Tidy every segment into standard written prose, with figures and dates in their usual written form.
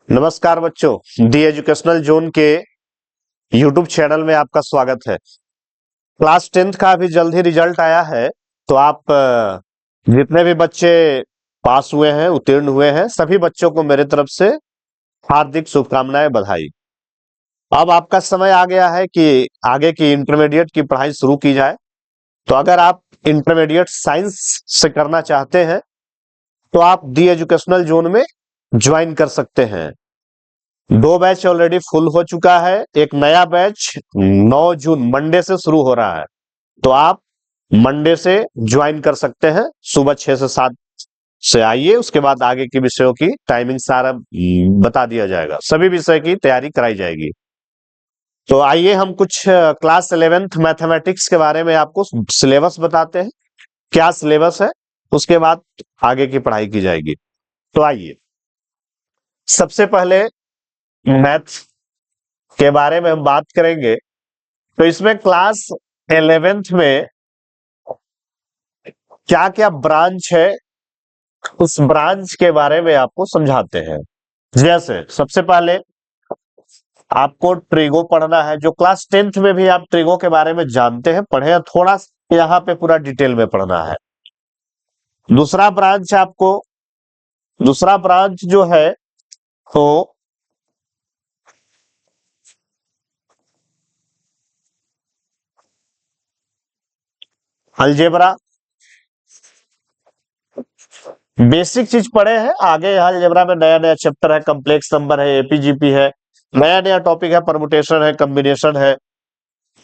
नमस्कार बच्चों, दी educational zone के यूट्यूब चैनल में आपका स्वागत है। क्लास 10th का अभी जल्द ही रिजल्ट आया है, तो आप जितने भी बच्चे पास हुए हैं, उत्तीर्ण हुए हैं, सभी बच्चों को मेरे तरफ से हार्दिक शुभकामनाएं, बधाई। अब आपका समय आ गया है कि आगे की इंटरमीडिएट की पढ़ाई शुरू की जाए। तो अगर आप इंटरमीडिएट साइंस से करना चाहते हैं तो आप दी एजुकेशनल जोन में ज्वाइन कर सकते हैं। 2 बैच ऑलरेडी फुल हो चुका है, एक नया बैच 9 जून मंडे से शुरू हो रहा है, तो आप मंडे से ज्वाइन कर सकते हैं। सुबह 6 से 7 से आइए, उसके बाद आगे के विषयों की टाइमिंग सारा बता दिया जाएगा, सभी विषय की तैयारी कराई जाएगी। तो आइए हम कुछ क्लास 11th मैथमेटिक्स के बारे में आपको सिलेबस बताते हैं, क्या सिलेबस है, उसके बाद आगे की पढ़ाई की जाएगी। तो आइए, सबसे पहले मैथ के बारे में हम बात करेंगे। तो इसमें क्लास 11th में क्या क्या ब्रांच है, उस ब्रांच के बारे में आपको समझाते हैं। जैसे सबसे पहले आपको ट्रिगो पढ़ना है, जो क्लास 10th में भी आप ट्रिगो के बारे में जानते हैं, पढ़े हैं, थोड़ा यहाँ पे पूरा डिटेल में पढ़ना है। दूसरा ब्रांच जो है तो अलजेब्रा, बेसिक चीज पढ़े हैं। आगे अलजेब्रा में नया नया चैप्टर है, कॉम्प्लेक्स नंबर है, एपीजीपी है, नया नया टॉपिक है, परमुटेशन है, कॉम्बिनेशन है,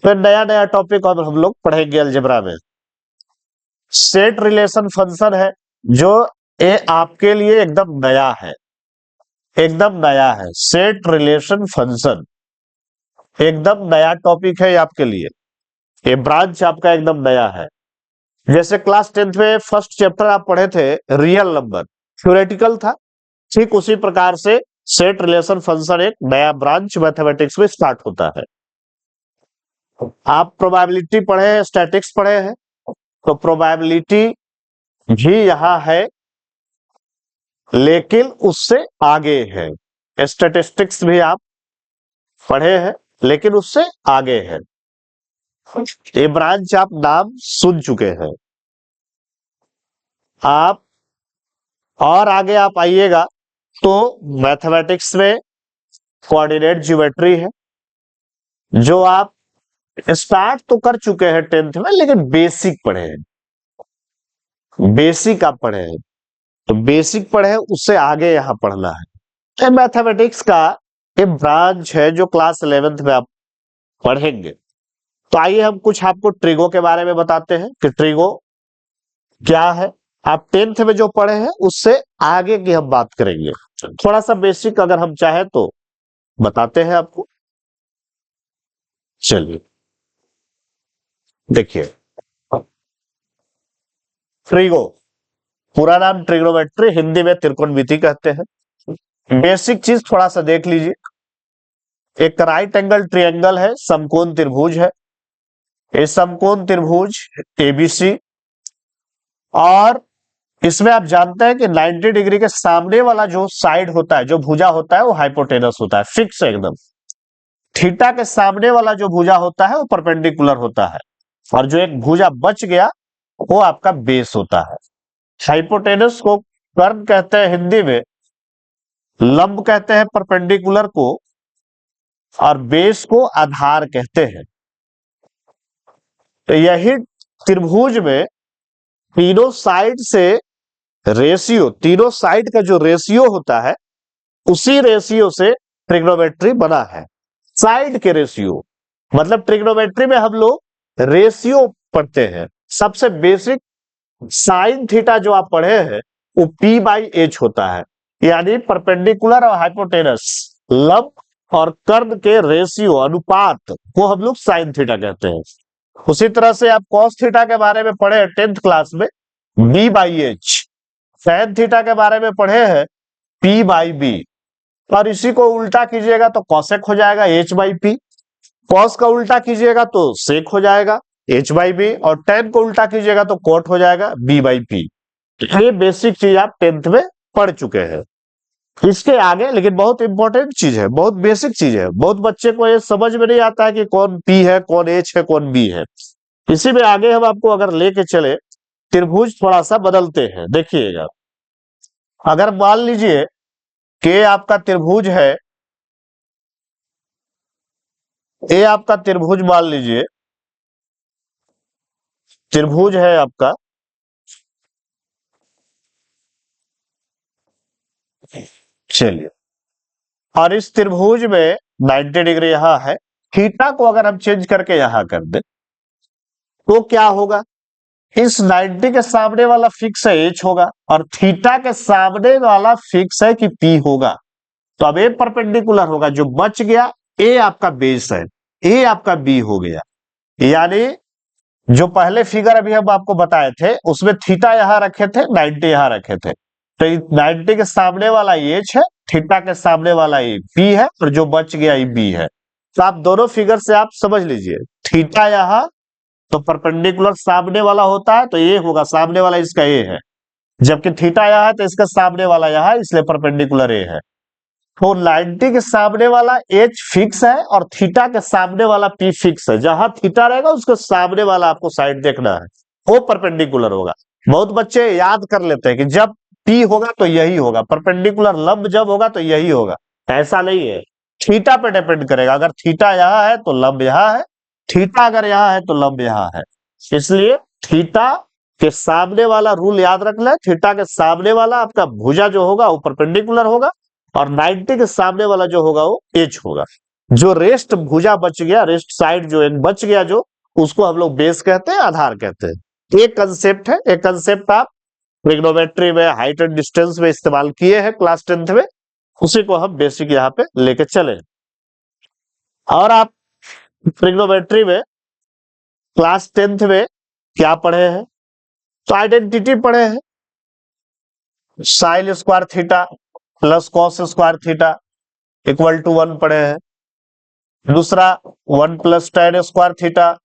फिर नया नया टॉपिक और हम लोग पढ़ेंगे अलजेब्रा में। सेट रिलेशन फंक्शन है, जो ये आपके लिए एकदम नया है, एकदम नया है। सेट रिलेशन फंक्शन एकदम नया टॉपिक है ये आपके लिए, ये ब्रांच आपका एकदम नया है। जैसे क्लास 10th में फर्स्ट चैप्टर आप पढ़े थे रियल नंबर, थ्योरेटिकल था, ठीक उसी प्रकार से सेट रिलेशन फंक्शन एक नया ब्रांच मैथमेटिक्स में स्टार्ट होता है। आप प्रोबेबिलिटी पढ़े हैं, स्टैटिक्स पढ़े हैं, तो प्रोबेबिलिटी भी यहां है, लेकिन उससे आगे है। स्टैटिस्टिक्स भी आप पढ़े हैं, लेकिन उससे आगे है। ये ब्रांच आप नाम सुन चुके हैं। आप और आगे आप आइएगा तो मैथमेटिक्स में कोऑर्डिनेट ज्योमेट्री है, जो आप स्टार्ट तो कर चुके हैं 10th में, लेकिन बेसिक पढ़े हैं, बेसिक आप पढ़े हैं, तो बेसिक पढ़े हैं, उससे आगे यहां पढ़ना है। ये मैथमेटिक्स का ये ब्रांच है जो क्लास 11th में आप पढ़ेंगे। तो आइए हम कुछ आपको ट्रिगो के बारे में बताते हैं कि ट्रिगो क्या है। आप 10th में जो पढ़े हैं उससे आगे की हम बात करेंगे, थोड़ा सा बेसिक अगर हम चाहे तो बताते हैं आपको। चलिए देखिए, ट्रिगो पूरा नाम ट्रिग्नोमेट्री, हिंदी में त्रिकोणमिति कहते हैं। बेसिक चीज थोड़ा सा देख लीजिए। एक राइट एंगल ट्रायंगल है, समकोण त्रिभुज है, ये समकोण त्रिभुज एबीसी, और इसमें आप जानते हैं कि 90 डिग्री के सामने वाला जो साइड होता है, जो भुजा होता है, वो हाइपोटेनस होता है, फिक्स है एकदम। थीटा के सामने वाला जो भुजा होता है वो परपेंडिकुलर होता है, और जो एक भुजा बच गया वो आपका बेस होता है। हाइपोटेनस को कर्ण कहते हैं हिंदी में, लंब कहते हैं परपेंडिकुलर को, और बेस को आधार कहते हैं। तो यही त्रिभुज में तीनों साइड से रेशियो, तीनों साइड का जो रेशियो होता है, उसी रेशियो से ट्रिग्नोमेट्री बना है। साइड के रेशियो मतलब ट्रिग्नोमेट्री में हम लोग रेशियो पढ़ते हैं। सबसे बेसिक साइन थीटा जो आप पढ़े हैं वो P/H होता है, यानी परपेंडिकुलर और हाइपोटेनस, लंब और कर्ण के रेशियो, अनुपात को हम लोग साइन थीटा कहते हैं। उसी तरह से आप कॉस थीटा के बारे में पढ़े हैं 10th क्लास में, B/H। साइन थीटा के बारे में पढ़े हैं P/B, और इसी को उल्टा कीजिएगा तो कॉसेक हो जाएगा H/P। कॉस का उल्टा कीजिएगा तो सेक हो जाएगा H/B, और टेन को उल्टा कीजिएगा तो कोट हो जाएगा B/P। ये बेसिक चीज आप 10th में पढ़ चुके हैं। इसके आगे लेकिन बहुत इंपॉर्टेंट चीज है, बहुत बेसिक चीज है, बहुत बच्चे को ये समझ में नहीं आता है कि कौन पी है, कौन एच है, कौन बी है। इसी में आगे हम आपको अगर लेके चले, त्रिभुज थोड़ा सा बदलते हैं, देखिएगा। अगर मान लीजिए कि आपका त्रिभुज है, ए आपका त्रिभुज मान लीजिए, त्रिभुज है आपका, चलिए, और इस त्रिभुज में 90 डिग्री यहां है, थीटा को अगर हम चेंज करके यहां कर दे तो क्या होगा? इस 90 के सामने वाला फिक्स है एच होगा, और थीटा के सामने वाला फिक्स है कि पी होगा। तो अब ए परपेंडिकुलर होगा, जो बच गया ए आपका बेस है, ए आपका बी हो गया। यानी जो पहले फिगर अभी हम आपको बताए थे उसमें थीटा यहां रखे थे, 90 यहां रखे थे, तो 90 के सामने वाला एच है, थीटा के सामने वाला ए बी है, और जो बच गया ये बी है। तो आप दोनों फिगर से आप समझ लीजिए, थीटा यहां तो परपेंडिकुलर सामने वाला होता है, तो ये होगा सामने वाला इसका ए है, जबकि थीटा यहां है तो इसका सामने वाला यहां, इसलिए परपेंडिकुलर ए है। तो 90 के सामने वाला एच फिक्स है और थीटा के सामने वाला पी फिक्स है। जहां थीटा रहेगा उसके सामने वाला आपको साइड देखना है, वो परपेंडिकुलर होगा। बहुत बच्चे याद कर लेते हैं कि जब पी होगा तो यही होगा, परपेंडिकुलर लंब जब होगा तो यही होगा। ऐसा नहीं है, थीटा पे डिपेंड करेगा। अगर थीटा यहां है तो लंब यहां है, थीटा अगर यहां है तो लंब यहां है। इसलिए थीटा के सामने वाला रूल याद रख ले, थीटा के सामने वाला आपका भुजा जो होगा वो परपेंडिकुलर होगा, और 90 के सामने वाला जो होगा वो एच होगा। जो रेस्ट भुजा बच गया, रेस्ट साइड जो एक बच गया, जो उसको हम लोग बेस कहते हैं, आधार कहते हैं। एक कंसेप्ट है, एक कंसेप्ट आप ट्रिग्नोमेट्री में, हाइट एंड डिस्टेंस में इस्तेमाल किए हैं क्लास 10th में, उसी को हम बेसिक यहाँ पे लेके चले। और आप ट्रिग्नोमेट्री में क्लास 10th में क्या पढ़े हैं? तो आइडेंटिटी पढ़े हैं, sine square theta plus cos square theta equal to 1 पढ़े हैं। दूसरा 1 plus tan square theta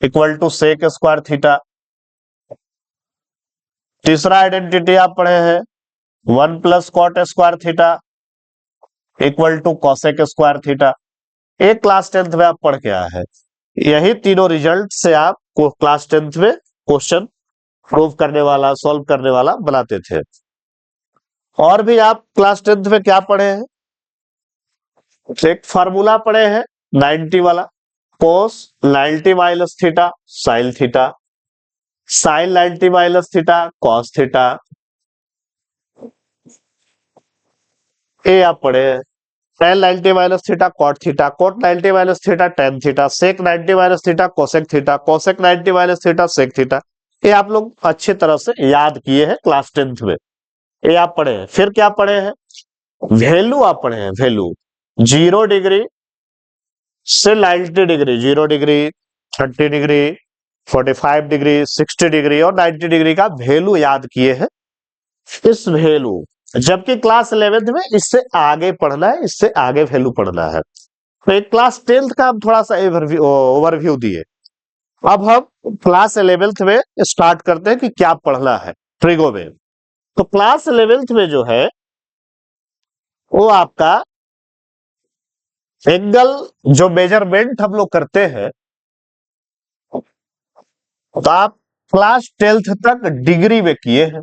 equal to sec square theta. तीसरा आइडेंटिटी आप पढ़े हैं 1 plus cot square theta equal to cosec square theta. एक क्लास 10th में आप पढ़ के आए हैं। यही तीनों रिजल्ट से आप क्लास 10th में क्वेश्चन प्रूव करने वाला, सॉल्व करने वाला बनाते थे। और भी आप क्लास 10th में क्या पढ़े हैं? एक फार्मूला पढ़े हैं 90 वाला, cos 90 minus theta sine theta, sine 90 minus theta cos theta. ए आप पढ़े हैं tan 90 minus theta cot theta, cot 90 minus theta tan theta, sec 90 minus theta cosec theta, cosec 90 minus theta sec theta. ये आप लोग अच्छे तरह से याद किए हैं क्लास 10th में, ये आप पढ़े हैं। फिर क्या पढ़े हैं? वैल्यू आप पढ़े हैं, वैल्यू 0 डिग्री से 90 degree, 0 degree, 30 degree, 45 degree, 60 degree और 90 डिग्री का वैल्यू याद किए हैं। इस वैल्यू, जबकि क्लास 11th में इससे आगे पढ़ना है, इससे आगे वैल्यू पढ़ना है। तो एक क्लास 10th का हम थोड़ा सा ओवरव्यू दिए। अब हम क्लास 11th में स्टार्ट करते हैं कि क्या पढ़ना है ट्रिगो में। तो क्लास 11th में जो है वो आपका एंगल जो मेजरमेंट हम लोग करते हैं, तो आप क्लास 10th तक डिग्री में किए हैं,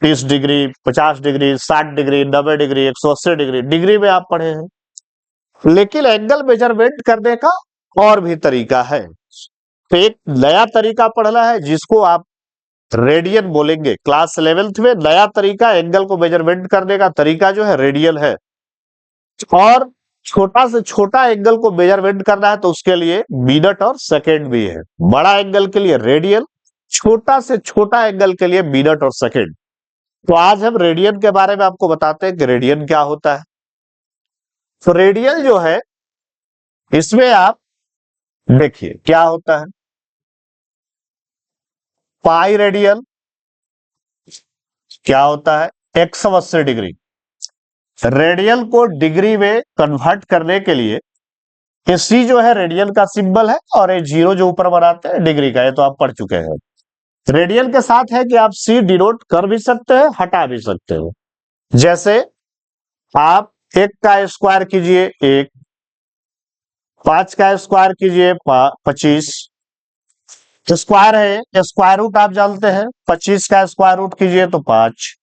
30 degree, 50 degree, 60 degree, 90 degree, 180 degree, degree में आप पढ़े हैं। लेकिन एंगल मेजरमेंट करने का और भी तरीका है। तो एक नया तरीका पढ़ना है जिसको आप रेडियन बोलेंगे। क्लास 11th में नया तरीका एंगल को मेजरमेंट करने का तरीका जो है रेडियन है। और छोटा से छोटा एंगल को मेजरमेंट करना है तो उसके लिए मिनट और सेकेंड भी है। बड़ा एंगल के लिए रेडियन, छोटा से छोटा एंगल के लिए मिनट और सेकेंड। तो आज हम रेडियन के बारे में आपको बताते हैं कि रेडियन क्या होता है। तो रेडियन जो है, इसमें आप देखिए क्या होता है। पाई रेडियन क्या होता है? 180 डिग्री। रेडियन को डिग्री में कन्वर्ट करने के लिए ये सी जो है रेडियन का सिंबल है, और ये जीरो जो ऊपर बनाते हैं डिग्री का, ये तो आप पढ़ चुके हैं। रेडियन के साथ है कि आप सी डिनोट कर भी सकते हैं, हटा भी सकते हो। जैसे आप 1 का स्क्वायर कीजिए 1, 5 का स्क्वायर कीजिए 25, स्क्वायर है, स्क्वायर रूट आप जानते हैं, 25 का स्क्वायर रूट कीजिए तो 5।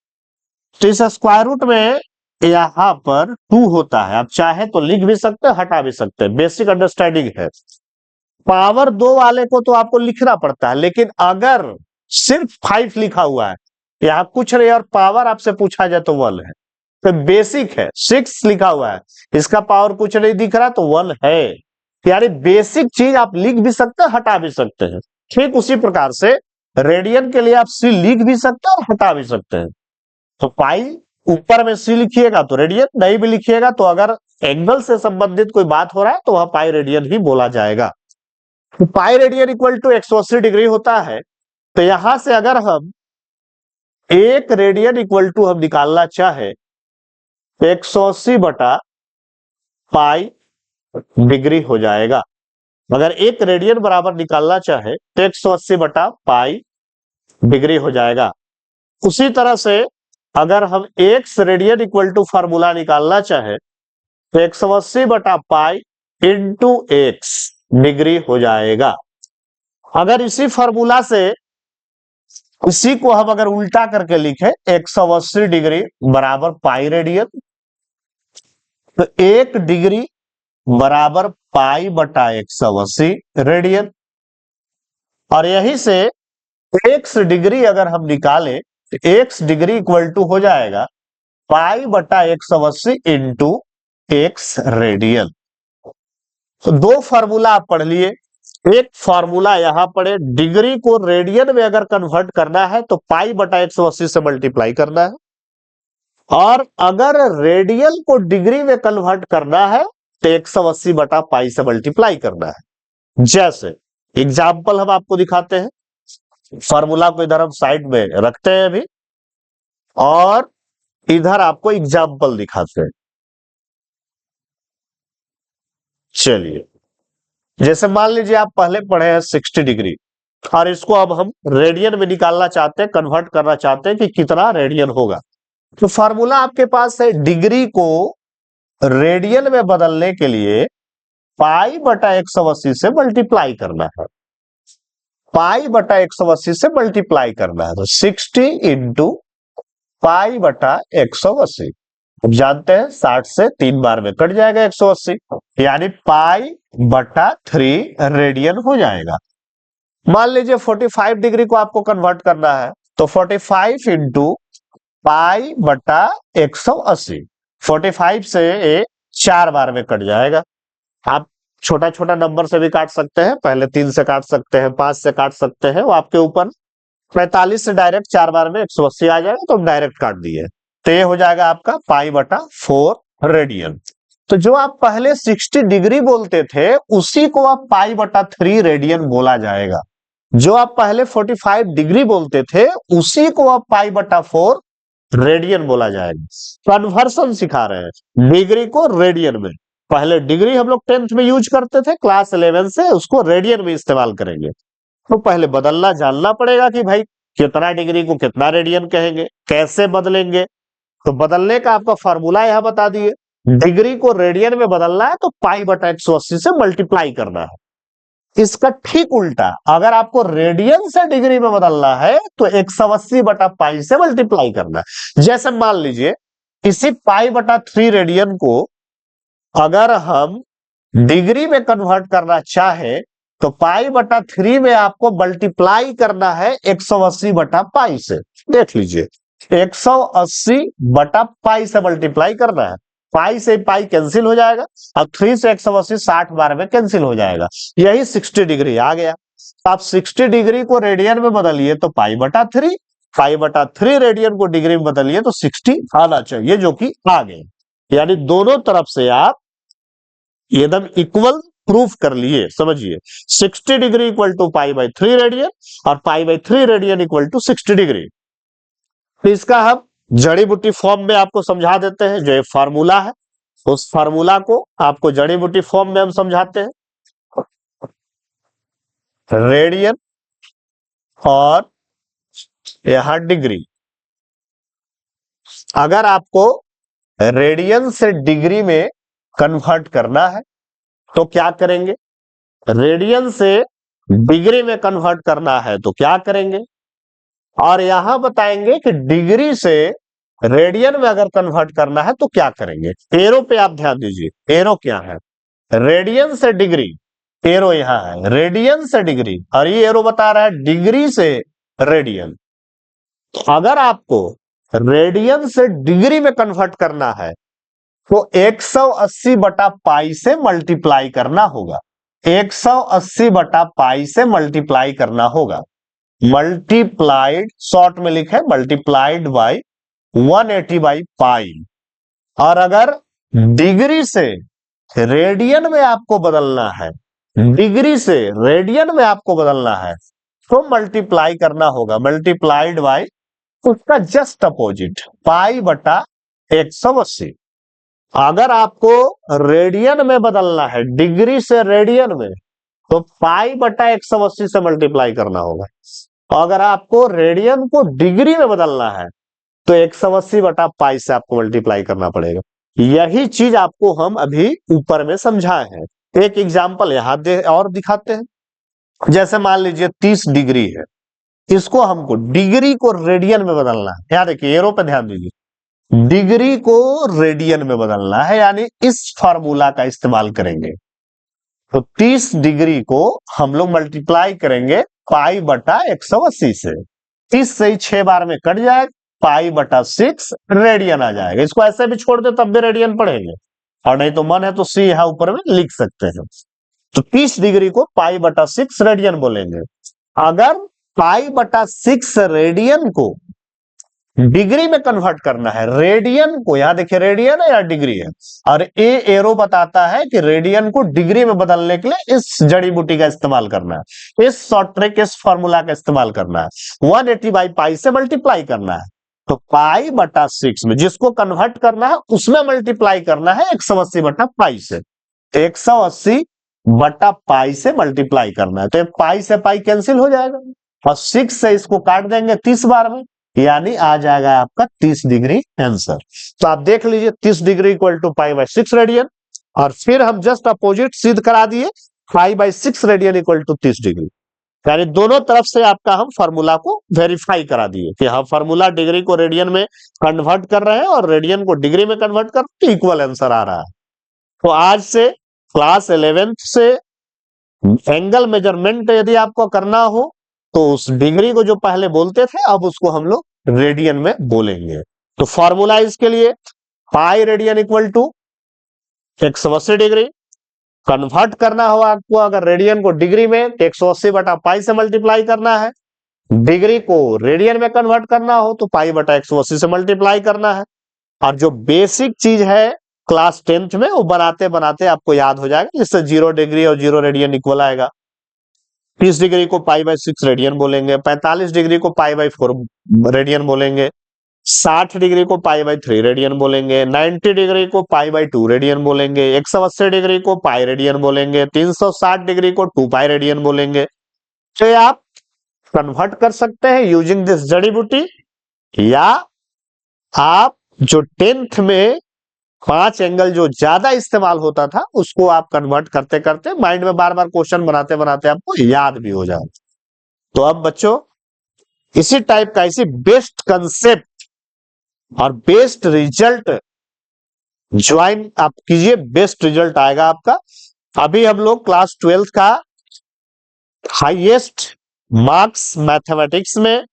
तो इस स्क्वायर रूट में यहां पर 2 होता है, आप चाहे तो लिख भी सकते हैं, हटा भी सकते हैं, बेसिक अंडरस्टैंडिंग है। पावर 2 वाले को तो आपको लिखना पड़ता है, लेकिन अगर सिर्फ 5 लिखा हुआ है, यहां कुछ नहीं और पावर आपसे पूछा जाए तो 1 है, तो बेसिक है। 6 लिखा हुआ है, इसका पावर कुछ नहीं दिख रहा तो 1 है। यानी बेसिक चीज आप लिख भी सकते हैं, हटा भी सकते हैं। ठीक उसी प्रकार से रेडियन के लिए आप सी लिख भी सकते हैं और हटा भी सकते हैं। तो पाई ऊपर में सी लिखिएगा तो रेडियन, नहीं भी लिखिएगा तो अगर एंगल से संबंधित कोई बात हो रहा है तो वह पाई रेडियन ही बोला जाएगा। तो pi radian equal to 180 degree होता है। तो यहां से अगर हम 1 रेडियन इक्वल टू हम निकालना चाहे 180 बटा पाई डिग्री हो जाएगा। अगर 1 रेडियन बराबर निकालना चाहे तो 180 बटा पाई डिग्री हो जाएगा। उसी तरह से अगर हम x radian equal to formula निकालना चाहे तो 180 बटा पाई इंटू एक्स डिग्री हो जाएगा। अगर इसी फॉर्मूला से इसी को हम अगर उल्टा करके लिखे 180 डिग्री बराबर पाई रेडियन, तो 1 डिग्री बराबर पाई बटा 180 रेडियन। और यहीं से x डिग्री अगर हम निकालें तो x डिग्री इक्वल टू हो जाएगा पाई बटा 180 इंटू एक्स रेडियन। तो 2 फार्मूला आप पढ़ लिए। एक फार्मूला यहां पढ़े, डिग्री को रेडियन में अगर कन्वर्ट करना है तो पाई बटा 180 से मल्टीप्लाई करना है, और अगर रेडियन को डिग्री में कन्वर्ट करना है तो 180 बटा पाई से मल्टीप्लाई करना है। जैसे एग्जाम्पल हम आपको दिखाते हैं, फार्मूला को इधर हम साइड में रखते हैं अभी और इधर आपको एग्जाम्पल दिखाते हैं। चलिए, जैसे मान लीजिए आप पहले पढ़े हैं 60 डिग्री और इसको अब हम रेडियन में निकालना चाहते हैं, कन्वर्ट करना चाहते हैं कि कितना रेडियन होगा। तो फार्मूला आपके पास है, डिग्री को रेडियन में बदलने के लिए पाई बटा 180 से मल्टीप्लाई करना है, पाई बटा 180 से मल्टीप्लाई करना है। तो 60 इंटू पाई बटा 180, अब जानते हैं 60 से 3 बार में कट जाएगा 180, यानी पाई बटा 3 रेडियन हो जाएगा। मान लीजिए 45 डिग्री को आपको कन्वर्ट करना है तो 45 इंटू पाई बटा 180, 45 से ये 4 बार में कट जाएगा। आप छोटा छोटा नंबर से भी काट सकते हैं, पहले 3 से काट सकते हैं, 5 से काट सकते हैं, वो आपके ऊपर। 45 से डायरेक्ट 4 बार में 180 आ जाएगा तो डायरेक्ट काट दिए, तो ये हो जाएगा आपका पाई बटा 4 रेडियन। तो जो आप पहले 60 डिग्री बोलते थे उसी को आप पाई बटा 3 रेडियन बोला जाएगा। जो आप पहले 45 डिग्री बोलते थे उसी को आप पाई बटा 4 रेडियन बोला जाएगा। कन्वर्सन सिखा रहे हैं डिग्री को रेडियन में। पहले डिग्री हम लोग 10th में यूज करते थे, क्लास 11 से उसको रेडियन में इस्तेमाल करेंगे। तो पहले बदलना जानना पड़ेगा कि भाई कितना डिग्री को कितना रेडियन कहेंगे, कैसे बदलेंगे। तो बदलने का आपका फॉर्मूला यहां बता दिए, डिग्री को रेडियन में बदलना है तो पाई बटा 180 से मल्टीप्लाई करना है। इसका ठीक उल्टा, अगर आपको रेडियन से डिग्री में बदलना है तो 180 बटा पाई से मल्टीप्लाई करना है। जैसे मान लीजिए इसी पाई बटा 3 रेडियन को अगर हम डिग्री में कन्वर्ट करना चाहे तो पाई बटा 3 में आपको मल्टीप्लाई करना है 180 बटा पाई से। देख लीजिए 180 बटा पाई से मल्टीप्लाई करना है, पाई से पाई कैंसिल हो जाएगा और 3 से 180 60 बार में कैंसिल हो जाएगा, यही 60 डिग्री आ गया। आप 60 डिग्री को रेडियन में बदलिए तो पाई बटा 3, पाई बटा 3 रेडियन को डिग्री में बदलिए तो 60 आना चाहिए, जो कि आ गए। यानी दोनों तरफ से आप एकदम इक्वल प्रूफ कर लिए। समझिए 60 degree equal to pi by 3 radian और pi by 3 radian equal to 60 degree. तो इसका हम जड़ी बूटी फॉर्म में आपको समझा देते हैं। जो ये फार्मूला है उस फार्मूला को आपको जड़ी बूटी फॉर्म में हम समझाते हैं। रेडियन और यहां डिग्री। अगर आपको रेडियन से डिग्री में कन्वर्ट करना है तो क्या करेंगे? रेडियन से डिग्री में कन्वर्ट करना है तो क्या करेंगे? और यहां बताएंगे कि डिग्री से रेडियन में अगर कन्वर्ट करना है तो क्या करेंगे। एरो पे आप ध्यान दीजिए, एरो क्या है? रेडियन से डिग्री, एरो यहां है रेडियन से डिग्री, और ये एरो बता रहा है डिग्री से रेडियन। तो अगर आपको रेडियन से डिग्री में कन्वर्ट करना है तो 180 बटा पाई से मल्टीप्लाई करना होगा। 180 बटा पाई से मल्टीप्लाई करना होगा। मल्टीप्लाइड, शॉर्ट में लिखे मल्टीप्लाइड बाई 180 बाई पाई। और अगर डिग्री से रेडियन में आपको बदलना है, डिग्री से रेडियन में आपको बदलना है तो मल्टीप्लाई करना होगा, मल्टीप्लाइड बाई उसका जस्ट अपोजिट, पाई बटा 180। अगर आपको रेडियन में बदलना है, डिग्री से रेडियन में, तो पाई बटा 180 से मल्टीप्लाई करना होगा। अगर आपको रेडियन को डिग्री में बदलना है तो 180 बटा पाई से आपको मल्टीप्लाई करना पड़ेगा। यही चीज आपको हम अभी ऊपर में समझाए हैं। एक एग्जाम्पल यहां और दिखाते हैं। जैसे मान लीजिए 30 डिग्री है, इसको हमको डिग्री को रेडियन में बदलना है। यहां देखिए, एरो पे ध्यान दीजिए, डिग्री को रेडियन में बदलना है, यानी इस फॉर्मूला का इस्तेमाल करेंगे। तो 30 डिग्री को हम लोग मल्टीप्लाई करेंगे पाई बटा 180 से। 30 से ही 6 बार में कट जाएगा, पाई बटा 6 रेडियन आ जाएगा। इसको ऐसे भी छोड़ दे तब भी रेडियन पढ़ेंगे, और नहीं तो मन है तो सी यहां ऊपर में लिख सकते हैं। तो 30 डिग्री को पाई बटा 6 रेडियन बोलेंगे। अगर पाई बटा 6 रेडियन को डिग्री में कन्वर्ट करना है, रेडियन को, यहां देखिए रेडियन है या डिग्री है, और ए एरो बताता है कि रेडियन को डिग्री में बदलने के लिए इस जड़ी बूटी का इस्तेमाल करना है, इस शॉर्ट ट्रिक, इस फॉर्मूला का इस्तेमाल करना है। 180 बाई पाई से मल्टीप्लाई करना है। तो पाई बटा 6 में जिसको कन्वर्ट करना है उसमें मल्टीप्लाई करना है 180 बटा पाई से। 180 बटा पाई से मल्टीप्लाई करना है, तो पाई से पाई कैंसिल हो जाएगा, और 6 से इसको काट देंगे 30 बार में, यानी आ जाएगा आपका 30 डिग्री आंसर। तो आप देख लीजिए 30 degree equal to pi by 6 radian, और फिर हम जस्ट अपोजिट सिद्ध करा दिए, pi by 6 radian equal to 30 degree. यानी दोनों तरफ से आपका हम फार्मूला को वेरीफाई करा दिए कि हम फार्मूला डिग्री को रेडियन में कन्वर्ट कर रहे हैं और रेडियन को डिग्री में कन्वर्ट कर रहे हैं, इक्वल आंसर आ रहा है। तो आज से क्लास 11th से एंगल मेजरमेंट यदि आपको करना हो तो उस डिग्री को जो पहले बोलते थे अब उसको हम लोग रेडियन में बोलेंगे। तो फॉर्मूला इसके लिए pi radian equal to 180 degree. Convert करना हो आपको अगर रेडियन को डिग्री में, तो 180 बटा पाई से मल्टीप्लाई करना है। डिग्री को रेडियन में कन्वर्ट करना हो तो पाई बटा 180 से मल्टीप्लाई करना है। और जो बेसिक चीज है क्लास 10th में, वो बनाते बनाते आपको याद हो जाएगा, जिससे 0 डिग्री और 0 रेडियन इक्वल आएगा। 30 डिग्री को पाई बाई 6 रेडियन बोलेंगे, 45 डिग्री को पाई बाई 4 रेडियन बोलेंगे, 60 डिग्री को पाई बाई 3 रेडियन बोलेंगे, 90 डिग्री को पाई बाई 2 रेडियन बोलेंगे, 180 डिग्री को पाई रेडियन बोलेंगे, 360 डिग्री को 2 पाई रेडियन बोलेंगे। तो आप कन्वर्ट कर सकते हैं यूजिंग दिस जड़ी बूटी, या आप जो 10th में 5 एंगल जो ज्यादा इस्तेमाल होता था उसको आप कन्वर्ट करते करते माइंड में बार बार क्वेश्चन बनाते बनाते आपको याद भी हो जाए। तो अब बच्चों इसी टाइप का, इसी बेस्ट कंसेप्ट और बेस्ट रिजल्ट ज्वाइन आप कीजिए, बेस्ट रिजल्ट आएगा आपका। अभी हम लोग क्लास 12th का हाईएस्ट मार्क्स मैथमेटिक्स में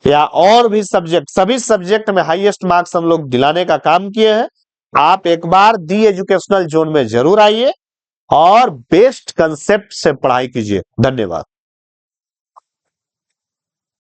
या और भी सब्जेक्ट, सभी सब्जेक्ट में हाईएस्ट मार्क्स हम लोग दिलाने का काम किए हैं। आप एक बार दी एजुकेशनल जोन में जरूर आइए और बेस्ट कंसेप्ट से पढ़ाई कीजिए। धन्यवाद।